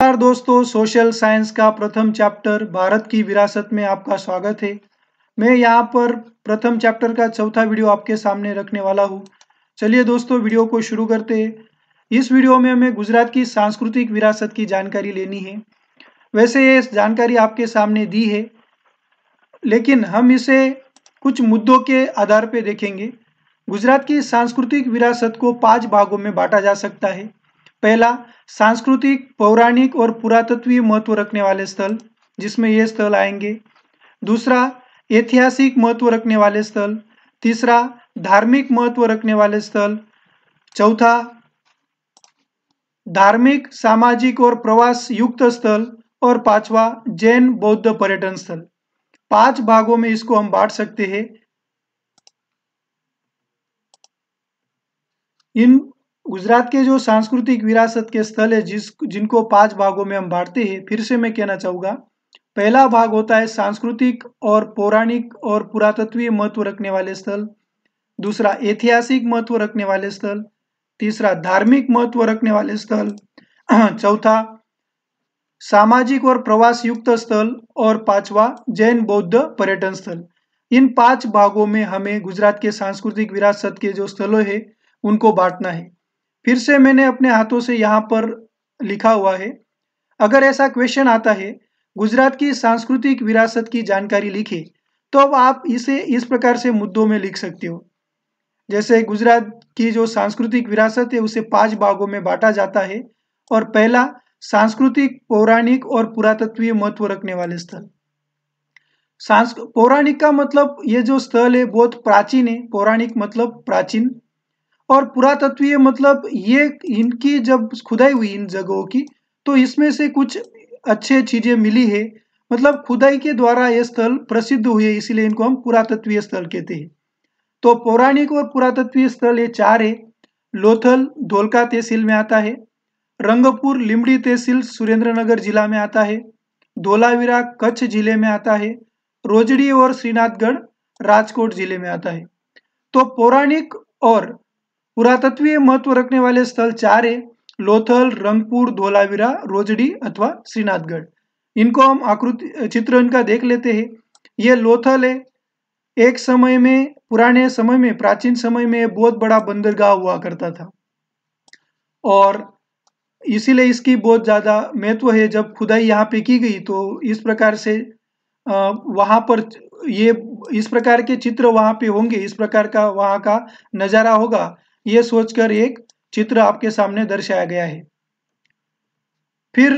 नमस्कार दोस्तों, social science का प्रथम चैप्टर भारत की विरासत में आपका स्वागत है। मैं यहाँ पर प्रथम चैप्टर का चौथा वीडियो आपके सामने रखने वाला हूँ। चलिए दोस्तों, वीडियो को शुरू करते हैं। इस वीडियो में हमें गुजरात की सांस्कृतिक विरासत की जानकारी लेनी है। वैसे ये जानकारी आपके सामने दी है, लेकिन हम इसे कुछ मुद्दों के आधार पर देखेंगे। गुजरात की सांस्कृतिक विरासत को 5 भागों में बांटा जा सकता है। पहला, सांस्कृतिक, पौराणिक और पुरातत्वीय महत्व रखने वाले स्थल, जिसमें ये स्थल आएंगे। दूसरा, ऐतिहासिक महत्व रखने वाले स्थल। तीसरा, धार्मिक महत्व रखने वाले स्थल। चौथा, धार्मिक, सामाजिक और प्रवास युक्त स्थल। और पांचवा, जैन बौद्ध पर्यटन स्थल। 5 भागों में इसको हम बांट सकते हैं। इन गुजरात के जो सांस्कृतिक विरासत के स्थल है जिनको 5 भागों में हम बांटते हैं, फिर से मैं कहना चाहूंगा। पहला भाग होता है सांस्कृतिक और पौराणिक और पुरातत्वीय महत्व रखने वाले स्थल। दूसरा, ऐतिहासिक महत्व रखने वाले स्थल। तीसरा, धार्मिक महत्व रखने वाले स्थल। चौथा, सामाजिक और प्रवास युक्त स्थल। और पांचवा, जैन बौद्ध पर्यटन स्थल। इन 5 भागों में हमें गुजरात के सांस्कृतिक विरासत के जो स्थलों है उनको बांटना है। फिर से मैंने अपने हाथों से यहाँ पर लिखा हुआ है। अगर ऐसा क्वेश्चन आता है, गुजरात की सांस्कृतिक विरासत की जानकारी लिखे, तो अब आप इसे इस प्रकार से मुद्दों में लिख सकते हो। जैसे गुजरात की जो सांस्कृतिक विरासत है उसे 5 भागों में बांटा जाता है। और पहला, सांस्कृतिक, पौराणिक और पुरातत्वीय महत्व रखने वाले स्थल। पौराणिक का मतलब ये जो स्थल है बहुत प्राचीन है। पौराणिक मतलब प्राचीन। और पुरातत्वीय मतलब ये इनकी जब खुदाई हुई इन जगहों की, तो इसमें से कुछ अच्छे चीजें मिली है। मतलब खुदाई के द्वारा ये स्थल प्रसिद्ध हुए, इसीलिए इनको हम पुरातत्वीय स्थल कहते हैं। तो पौराणिक और पुरातत्वीय स्थल ये 4 है। लोथल धोलका तहसील में आता है। रंगपुर लिमड़ी तहसील सुरेंद्रनगर जिला में आता है। धोलावीरा कच्छ जिले में आता है। रोजड़ी और श्रीनाथगढ़ राजकोट जिले में आता है। तो पौराणिक और पुरातत्वीय महत्व रखने वाले स्थल 4 है। लोथल, रंगपुर, धोलावीरा, रोजड़ी अथवा श्रीनाथगढ़। इनको हम आकृति चित्र इनका देख लेते हैं। ये लोथल है। एक समय में, पुराने समय में, प्राचीन समय में बहुत बड़ा बंदरगाह हुआ करता था और इसीलिए इसकी बहुत ज्यादा महत्व है। जब खुदाई यहाँ पे की गई तो इस प्रकार से वहां पर ये इस प्रकार के चित्र वहां पे होंगे, इस प्रकार का वहां का नजारा होगा, ये सोचकर एक चित्र आपके सामने दर्शाया गया है। फिर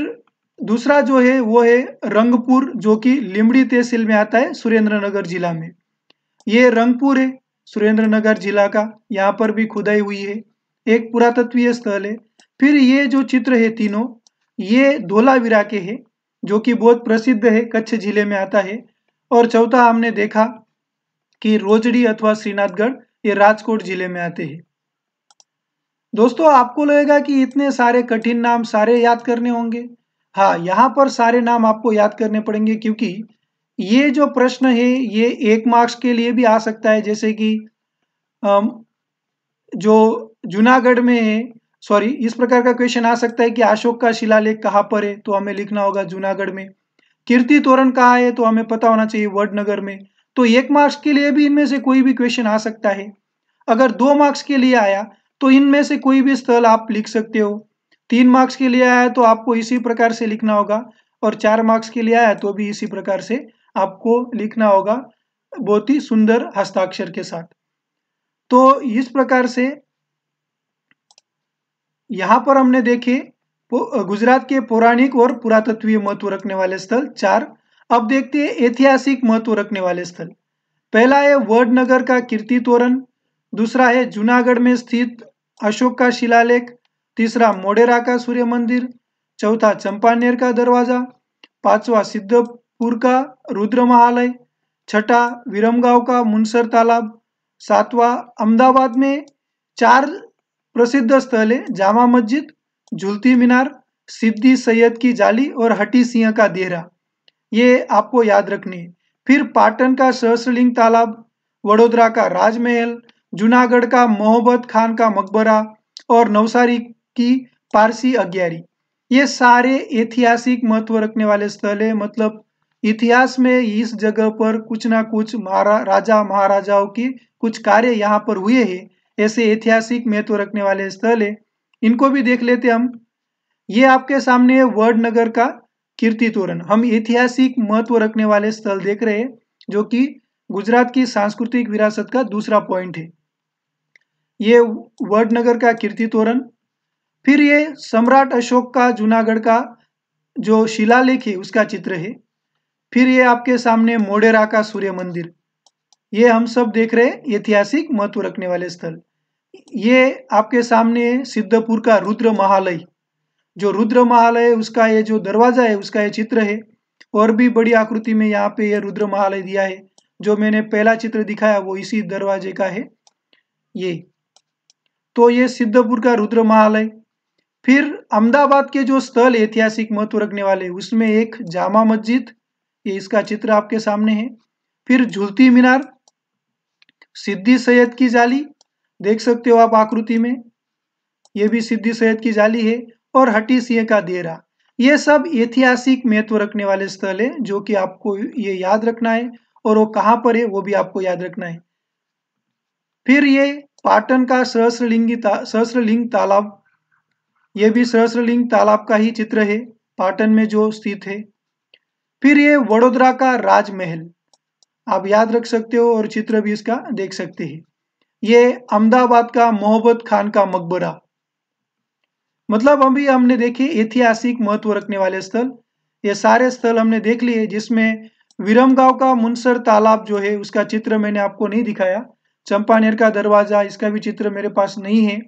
दूसरा जो है वो है रंगपुर, जो कि लिमड़ी तहसील में आता है सुरेंद्रनगर जिला में। ये रंगपुर है सुरेंद्रनगर जिला का, यहाँ पर भी खुदाई हुई है। एक पुरातत्वीय स्थल है। फिर ये जो चित्र है तीनों, ये धोलावीरा के हैं, जो कि बहुत प्रसिद्ध है, कच्छ जिले में आता है। और चौथा हमने देखा कि रोजड़ी अथवा श्रीनाथगढ़, ये राजकोट जिले में आते हैं। दोस्तों, आपको लगेगा कि इतने सारे कठिन नाम सारे याद करने होंगे। हाँ, यहाँ पर सारे नाम आपको याद करने पड़ेंगे, क्योंकि ये जो प्रश्न है ये 1 मार्क्स के लिए भी आ सकता है। जैसे कि जो जूनागढ़ में है, सॉरी, इस प्रकार का क्वेश्चन आ सकता है कि अशोक का शिलालेख कहाँ पर है, तो हमें लिखना होगा जूनागढ़ में। कीर्ति तोरण कहाँ है, तो हमें पता होना चाहिए वडनगर में। तो 1 मार्क्स के लिए भी इनमें से कोई भी क्वेश्चन आ सकता है। अगर 2 मार्क्स के लिए आया तो इनमें से कोई भी स्थल आप लिख सकते हो। 3 मार्क्स के लिए आया तो आपको इसी प्रकार से लिखना होगा। और 4 मार्क्स के लिए आया तो भी इसी प्रकार से आपको लिखना होगा, बहुत ही सुंदर हस्ताक्षर के साथ। तो इस प्रकार से यहां पर हमने देखे गुजरात के पौराणिक और पुरातत्वीय महत्व रखने वाले स्थल 4। अब देखते हैं ऐतिहासिक महत्व रखने वाले स्थल। पहला है वडनगर का कीर्ति तोरण। दूसरा है जूनागढ़ में स्थित अशोक का शिलालेख। तीसरा, मोढेरा का सूर्य मंदिर। चौथा, चंपानेर का दरवाजा। पांचवा, सिद्धपुर का रुद्र महालय। छठा, विरमगांव का मुनसर तालाब। सातवां, अहमदाबाद में 4 प्रसिद्ध स्थल है, जामा मस्जिद, झूलती मीनार, सिद्दी सैयद की जाली और हटी सिंह का देहरा। ये आपको याद रखनी है। फिर पाटन का सहस्रलिंग तालाब, वडोदरा का राजमहल, जूनागढ़ का मोहब्बत खान का मकबरा और नवसारी की पारसी अग्यारी। ये सारे ऐतिहासिक महत्व रखने वाले स्थल है, मतलब इतिहास में इस जगह पर कुछ ना कुछ राजा महाराजाओं की कुछ कार्य यहाँ पर हुए हैं, ऐसे ऐतिहासिक महत्व रखने वाले स्थल है। इनको भी देख लेते हम। ये आपके सामने है वडनगर का कीर्ति तोरण। हम ऐतिहासिक महत्व रखने वाले स्थल देख रहे हैं, जो कि गुजरात की सांस्कृतिक विरासत का दूसरा पॉइंट है। ये वडनगर का कीर्ति तोरण। फिर ये सम्राट अशोक का जूनागढ़ का जो शिलालेख है उसका चित्र है। फिर ये आपके सामने मोढेरा का सूर्य मंदिर। ये हम सब देख रहे हैं ऐतिहासिक महत्व रखने वाले स्थल। ये आपके सामने सिद्धपुर का रुद्र महालय। जो रुद्र महालय है उसका ये जो दरवाजा है उसका ये चित्र है, और भी बड़ी आकृति में यहाँ पे ये रुद्र महालय दिया है। जो मैंने पहला चित्र दिखाया वो इसी दरवाजे का है। ये तो ये सिद्धपुर का रुद्र महालय। फिर अहमदाबाद के जो स्थल ऐतिहासिक महत्व रखने वाले उसमें एक जामा मस्जिद, ये इसका चित्र आपके सामने है। फिर झूलती मीनार, सिद्दी सैयद की जाली, देख सकते हो आप आकृति में, ये भी सिद्दी सैयद की जाली है। और हटी सिंह का देरा। ये सब ऐतिहासिक महत्व रखने वाले स्थल है, जो कि आपको ये याद रखना है, और वो कहाँ पर है वो भी आपको याद रखना है। फिर ये पाटन का सहस्रलिंग तालाब, ये भी सहस्रलिंग तालाब का ही चित्र है, पाटन में जो स्थित है। फिर ये वडोदरा का राजमहल, आप याद रख सकते हो और चित्र भी इसका देख सकते हैं। ये अहमदाबाद का मोहब्बत खान का मकबरा। मतलब अभी हमने देखे ऐतिहासिक महत्व रखने वाले स्थल, ये सारे स्थल हमने देख लिए, जिसमें विरमगांव का मुनसर तालाब जो है उसका चित्र मैंने आपको नहीं दिखाया। चंपानेर का दरवाजा, इसका भी चित्र मेरे पास नहीं है,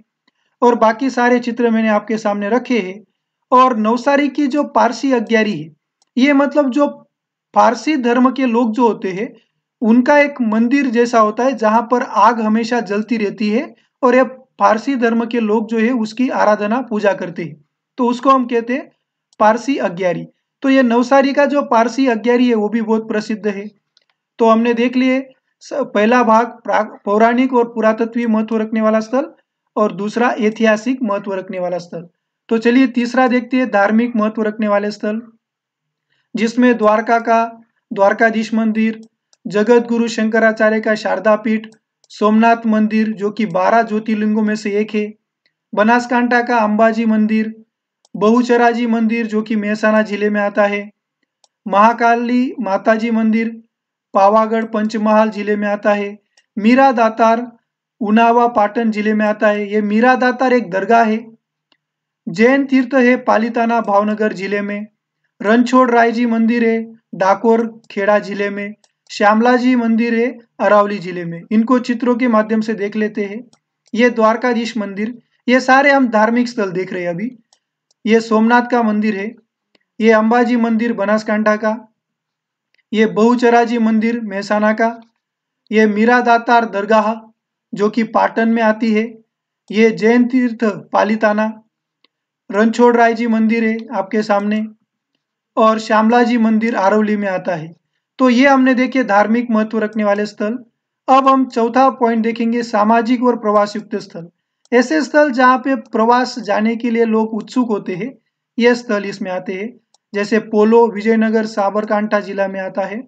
और बाकी सारे चित्र मैंने आपके सामने रखे हैं। और नवसारी की जो पारसी अग्यारी है, ये मतलब जो फारसी धर्म के लोग जो होते हैं उनका एक मंदिर जैसा होता है, जहां पर आग हमेशा जलती रहती है, और ये फारसी धर्म के लोग जो है उसकी आराधना पूजा करते हैं, तो उसको हम कहते हैं पारसी अग्यारी। तो ये नवसारी का जो पारसी अग्यारी है वो भी बहुत प्रसिद्ध है। तो हमने देख लिए पहला भाग पौराणिक और पुरातत्वीय महत्व रखने वाला स्थल, और दूसरा ऐतिहासिक महत्व रखने वाला स्थल। तो चलिए तीसरा देखते हैं, धार्मिक महत्व रखने वाले स्थल, जिसमें द्वारका का द्वारकाधीश मंदिर, जगत गुरु शंकराचार्य का शारदा पीठ, सोमनाथ मंदिर जो कि 12 ज्योतिर्लिंगों में से एक है, बनासकांठा का अंबाजी मंदिर, बहुचराजी मंदिर जो कि मेहसाना जिले में आता है, महाकाली माताजी मंदिर पावागढ़ पंचमहाल जिले में आता है, मीरा दातार उनावा पाटन जिले में आता है। ये मीरा दातार एक दरगाह है। जैन तीर्थ है पालीताना भावनगर जिले में, रणछोड़ राय जी मंदिर है डाकोर खेड़ा जिले में, श्यामला जी मंदिर है अरावली जिले में। इनको चित्रों के माध्यम से देख लेते हैं। ये द्वारकाधीश मंदिर, ये सारे हम धार्मिक स्थल देख रहे हैं अभी। ये सोमनाथ का मंदिर है, ये अंबाजी मंदिर बनासकांठा का, ये बहुचराजी मंदिर मेहसाना का, ये मीरा दातार दरगाह जो कि पाटन में आती है, ये जैन तीर्थ पालीताना, रणछोड़ राय जी मंदिर है आपके सामने, और श्यामला जी मंदिर आरवली में आता है। तो ये हमने देखे धार्मिक महत्व रखने वाले स्थल। अब हम चौथा पॉइंट देखेंगे, सामाजिक और प्रवास युक्त स्थल। ऐसे स्थल जहाँ पे प्रवास जाने के लिए लोग उत्सुक होते हैं, ये स्थल इसमें आते हैं। जैसे पोलो विजयनगर साबरकांठा जिला में आता है,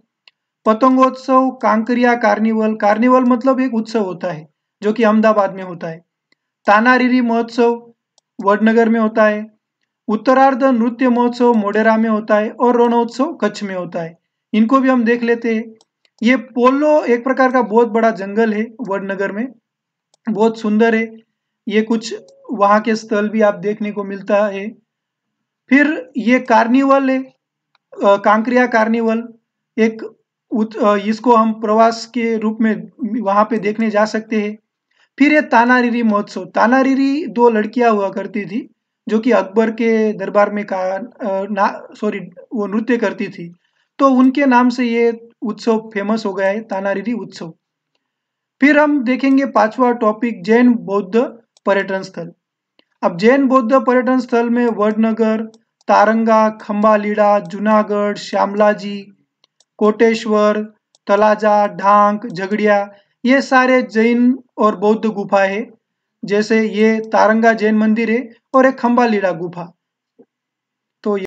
पतंगोत्सव कांकरिया कार्निवल, कार्निवल मतलब एक उत्सव होता है जो कि अहमदाबाद में होता है, तानारीरी महोत्सव वडनगर में होता है, उत्तरार्ध नृत्य महोत्सव मोढेरा में होता है, और रणोत्सव कच्छ में होता है। इनको भी हम देख लेते हैं। ये पोलो एक प्रकार का बहुत बड़ा जंगल है वडनगर में, बहुत सुंदर है। ये कुछ वहाँ के स्थल भी आप देखने को मिलता है। फिर ये कार्निवल है, कांकरिया कार्निवल, एक इसको हम प्रवास के रूप में वहाँ पे देखने जा सकते हैं। फिर ये तानारीरी महोत्सव, तानारीरी दो लड़कियां हुआ करती थी जो कि अकबर के दरबार में वो नृत्य करती थी, तो उनके नाम से ये उत्सव फेमस हो गया है, तानारीरी उत्सव। फिर हम देखेंगे पांचवा टॉपिक, जैन बौद्ध पर्यटन स्थल। अब जैन बौद्ध पर्यटन स्थल में वडनगर, तारंगा, खंबालीड़ा, जूनागढ़, श्यामलाजी, कोटेश्वर, तलाजा, ढांक, झगड़िया, ये सारे जैन और बौद्ध गुफा है। जैसे ये तारंगा जैन मंदिर है और एक खंबालीड़ा गुफा। तो